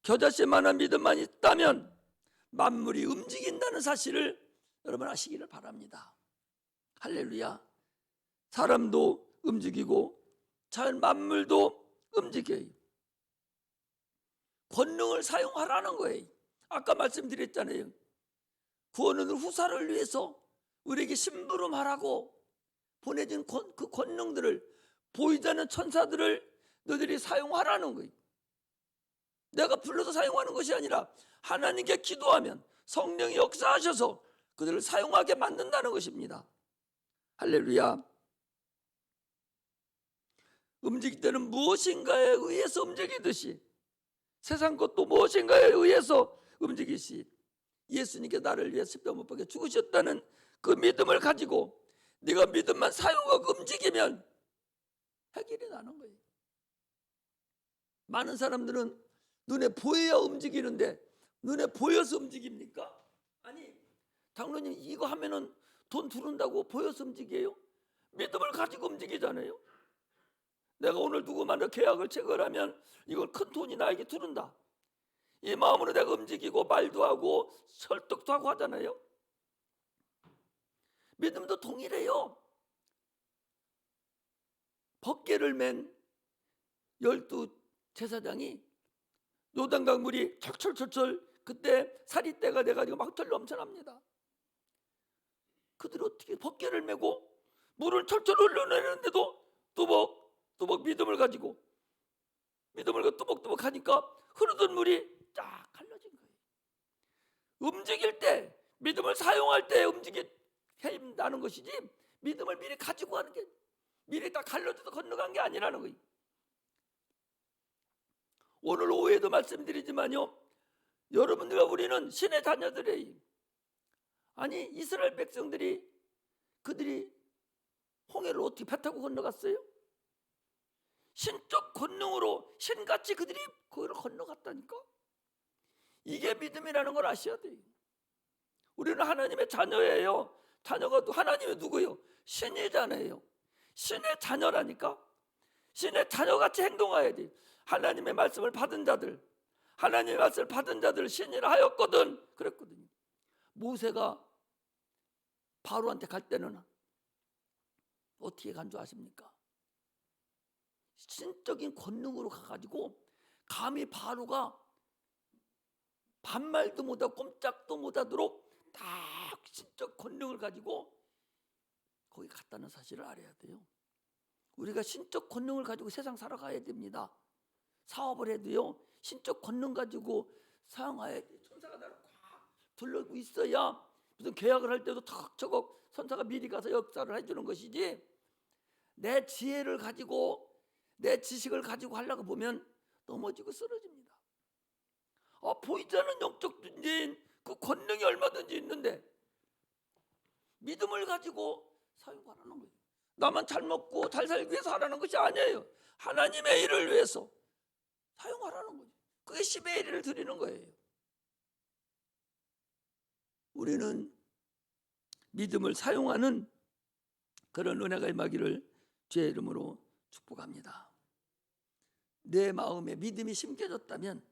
겨자씨만한 믿음만 있다면 만물이 움직인다는 사실을 여러분 아시기를 바랍니다. 할렐루야. 사람도 움직이고 자연 만물도 움직여요. 권능을 사용하라는 거예요. 아까 말씀드렸잖아요. 구원은 후사를 위해서 우리에게 심부름하라고 보내준 그 권능들을, 보이지 않는 천사들을 너희들이 사용하라는 거예요. 내가 불러서 사용하는 것이 아니라 하나님께 기도하면 성령이 역사하셔서 그들을 사용하게 만든다는 것입니다. 할렐루야. 움직일 때는 무엇인가에 의해서 움직이듯이 세상 것도 무엇인가에 의해서 움직이시, 예수님께 나를 위해 십자가 못 박혀 죽으셨다는 그 믿음을 가지고 네가 믿음만 사용하고 움직이면 해결이 나는 거예요. 많은 사람들은 눈에 보여야 움직이는데 눈에 보여서 움직입니까? 아니, 장로님 이거 하면은 돈 두른다고 보여서 움직여요? 믿음을 가지고 움직이잖아요. 내가 오늘 누구만과 계약을 체결하면 이건 큰 돈이 나에게 두른다. 이 마음으로 내가 움직이고 말도 하고 설득도 하고 하잖아요. 믿음도 동일해요. 법궤를 맨 12 제사장이 요단강 물이 철철철철 그때 사리떼가 돼가지고 막 넘쳐납니다. 그들이 어떻게 벗개를 메고 물을 철철 흘러내리는데도 뚜벅뚜벅 믿음을 가지고 뚜벅뚜벅 하니까 흐르던 물이 쫙 갈라진 거예요. 움직일 때, 믿음을 사용할 때 움직일 힘 나는 것이지, 믿음을 미리 가지고 가는 게, 미리 다 갈라져서 건너간 게 아니라는 거예요. 오늘 오후에도 말씀드리지만요, 여러분들과 우리는 신의 자녀들이에요. 아니, 이스라엘 백성들이, 그들이 홍해를 어떻게 배 타고 건너갔어요? 신적 권능으로 신같이 그들이 거기를 건너갔다니까. 이게 믿음이라는 걸 아셔야 돼요. 우리는 하나님의 자녀예요. 자녀가 하나님의 누구예요? 신의 자녀예요. 신의 자녀라니까. 신의 자녀같이 행동해야 돼요. 하나님의 말씀을 받은 자들, 하나님의 말씀을 받은 자들 신이라 하였거든 그랬거든요. 모세가 바로한테 갈 때는 어떻게 간 줄 아십니까? 신적인 권능으로 가가지고 감히 바로가 반말도 못하고 꼼짝도 못하도록 다 신적 권능을 가지고 거기 갔다는 사실을 알아야 돼요. 우리가 신적 권능을 가지고 세상 살아가야 됩니다. 사업을 해도요, 신적 권능 가지고 사용해야 돼. 천사가 나를 꽉 둘러고 있어야 무슨 계약을 할 때도 턱저곡 천사가 미리 가서 역사를 해주는 것이지, 내 지혜를 가지고 내 지식을 가지고 하려고 보면 넘어지고 쓰러집니다. 보이지 않는 영적 존재인 그 권능이 얼마든지 있는데 믿음을 가지고 사용하라는 거예요. 나만 잘 먹고 잘 살기 위해서 하라는 것이 아니에요. 하나님의 일을 위해서 사용하라는 거죠. 그게 10의 1을 드리는 거예요. 우리는 믿음을 사용하는 그런 은혜가 임하기를 주의 이름으로 축복합니다. 내 마음에 믿음이 심겨졌다면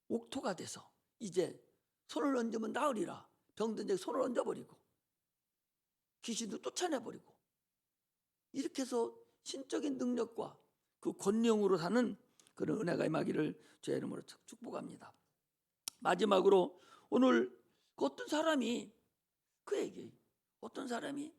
옥토가 돼서 이제 손을 얹으면 나으리라. 병든 자에게 손을 얹어버리고 귀신도 쫓아내버리고, 이렇게 해서 신적인 능력과 그 권능으로 사는 그런 은혜가 임하기를 주의 이름으로 축복합니다. 마지막으로 오늘 어떤 사람이 그에게 어떤 사람이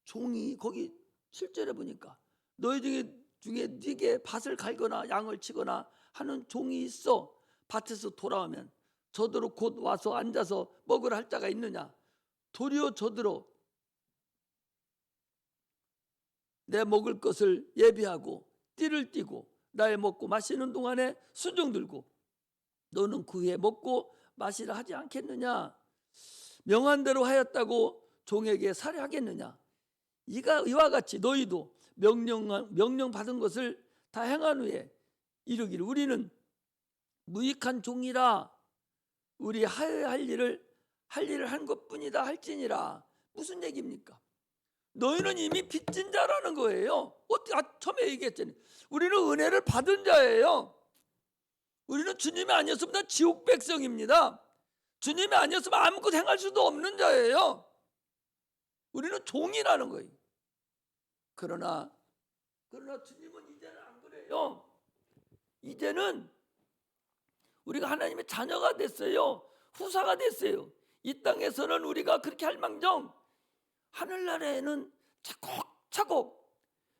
종이 거기 7절에 보니까 너희 중에 네게 밭을 갈거나 양을 치거나 하는 종이 있어 밭에서 돌아오면 저더러 곧 와서 앉아서 먹으라 할 자가 있느냐? 도리어 저더러 내 먹을 것을 예비하고 띠를 띠고 나의 먹고 마시는 동안에 순종 들고 너는 그 후에 먹고 마시라 하지 않겠느냐? 명한 대로 하였다고 종에게 살해하겠느냐? 이와 같이 너희도 명령 받은 것을 다 행한 후에 이르기를 우리는 무익한 종이라 우리 할 일을 한 것뿐이다 할지니라. 무슨 얘기입니까? 너희는 이미 빚진 자라는 거예요. 처음에 얘기했잖아요. 우리는 은혜를 받은 자예요. 우리는 주님이 아니었으면 지옥 백성입니다. 주님이 아니었으면 아무것도 행할 수도 없는 자예요. 우리는 종이라는 거예요. 그러나 주님은 이제는 안 그래요. 이제는 우리가 하나님의 자녀가 됐어요. 후사가 됐어요. 이 땅에서는 우리가 그렇게 할 망정 하늘나라에는 차곡차곡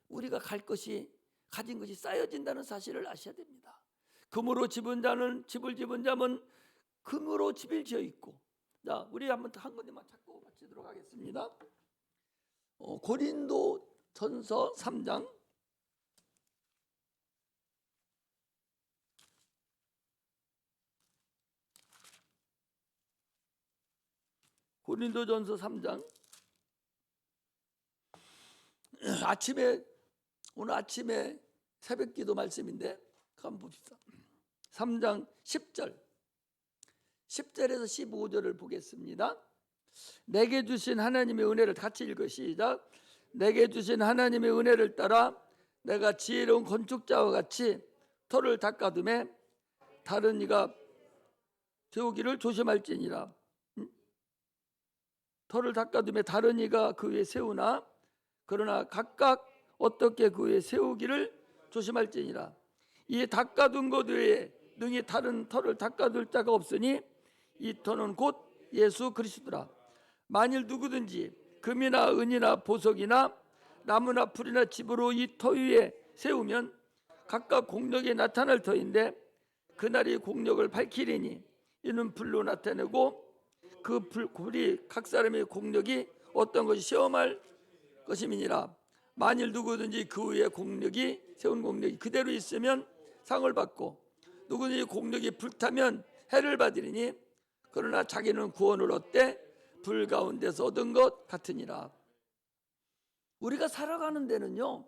우리가 가진 것이 쌓여진다는 사실을 아셔야 됩니다. 금으로 집을 집은 자는 금으로 집을 지어 있고. 자, 우리 한 군데만 찾고 마치도록 하겠습니다. 고린도전서 3장 고린도전서 3장 오늘 아침에 새벽기도 말씀인데 한번 봅시다. 3장 10절에서 15절을 보겠습니다. 내게 주신 하나님의 은혜를 같이 시작. 내게 주신 하나님의 은혜를 따라 내가 지혜로운 건축자와 같이 터를 닦아둠에 다른 이가 세우기를 조심할지니라. 터를 닦아둠에 다른 이가 그 위에 세우나 그러나 각각 어떻게 그 위에 세우기를 조심할지니라. 이 닦아둔 것 외에 능히 다른 터를 닦아둘 자가 없으니 이 터는 곧 예수 그리스도라. 만일 누구든지 금이나 은이나 보석이나 나무나 풀이나 집으로 이 터 위에 세우면 각각 공력이 나타날 터인데 그날이 공력을 밝히리니 이는 불로 나타내고 그 불이 각 사람의 공력이 어떤 것이 시험할 것임이니라. 만일 누구든지 그 위에 공력이 세운 공력이 그대로 있으면 상을 받고 누구든지 공력이 불타면 해를 받으리니 그러나 자기는 구원을 얻되 불 가운데서 얻은 것 같으니라. 우리가 살아가는 데는요,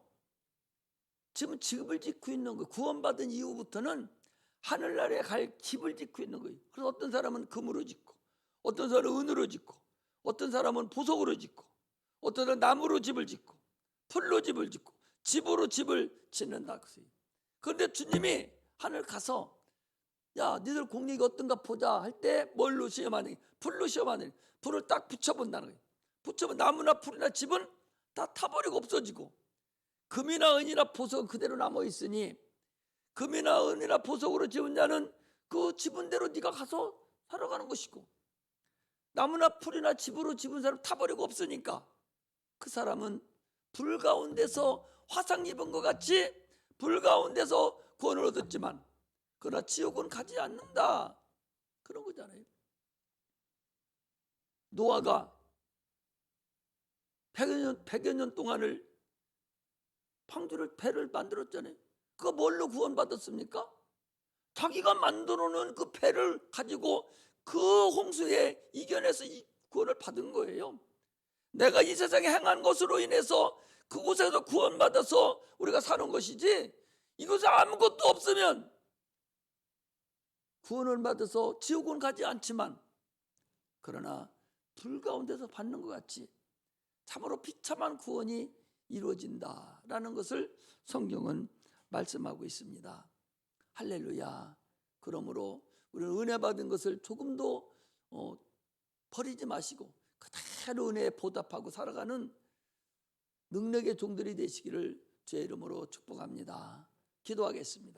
지금 집을 짓고 있는 거예요. 구원받은 이후부터는 하늘나라에 갈 집을 짓고 있는 거예요. 그래서 어떤 사람은 금으로 짓고, 어떤 사람은 은으로 짓고, 어떤 사람은 보석으로 짓고, 어떤 사람은 나무로 집을 짓고, 풀로 집을 짓고, 집으로 집을 짓는다. 그런데 주님이 하늘 가서 야, 니들 공력이 어떤가 보자 할 때 뭘로 시험하니? 풀로 시험하니? 불을 딱 붙여본다는 거예요. 붙여본 나무나 풀이나 집은 다 타버리고 없어지고 금이나 은이나 보석은 그대로 남아 있으니 금이나 은이나 보석으로 지은 자는 그 지은 대로 네가 가서 살아가는 것이고 나무나 풀이나 집으로 지은 사람 타버리고 없으니까 그 사람은 불 가운데서 화상 입은 것 같이 불 가운데서 구원을 얻었지만 그러나 지옥은 가지 않는다. 그런 거잖아요. 노아가 100여 년 동안을 배를 만들었잖아요. 그거 뭘로 구원받았습니까? 자기가 만들어 놓은 그 배를 가지고 그 홍수에 이겨내서 이 구원을 받은 거예요. 내가 이 세상에 행한 것으로 인해서 그곳에서 구원받아서 우리가 사는 것이지 이곳에 아무것도 없으면 구원을 받아서 지옥은 가지 않지만 그러나 불 가운데서 받는 것 같이 참으로 비참한 구원이 이루어진다라는 것을 성경은 말씀하고 있습니다. 할렐루야. 그러므로 우리는 은혜 받은 것을 조금도 버리지 마시고 그대로 은혜에 보답하고 살아가는 능력의 종들이 되시기를 주의 이름으로 축복합니다. 기도하겠습니다.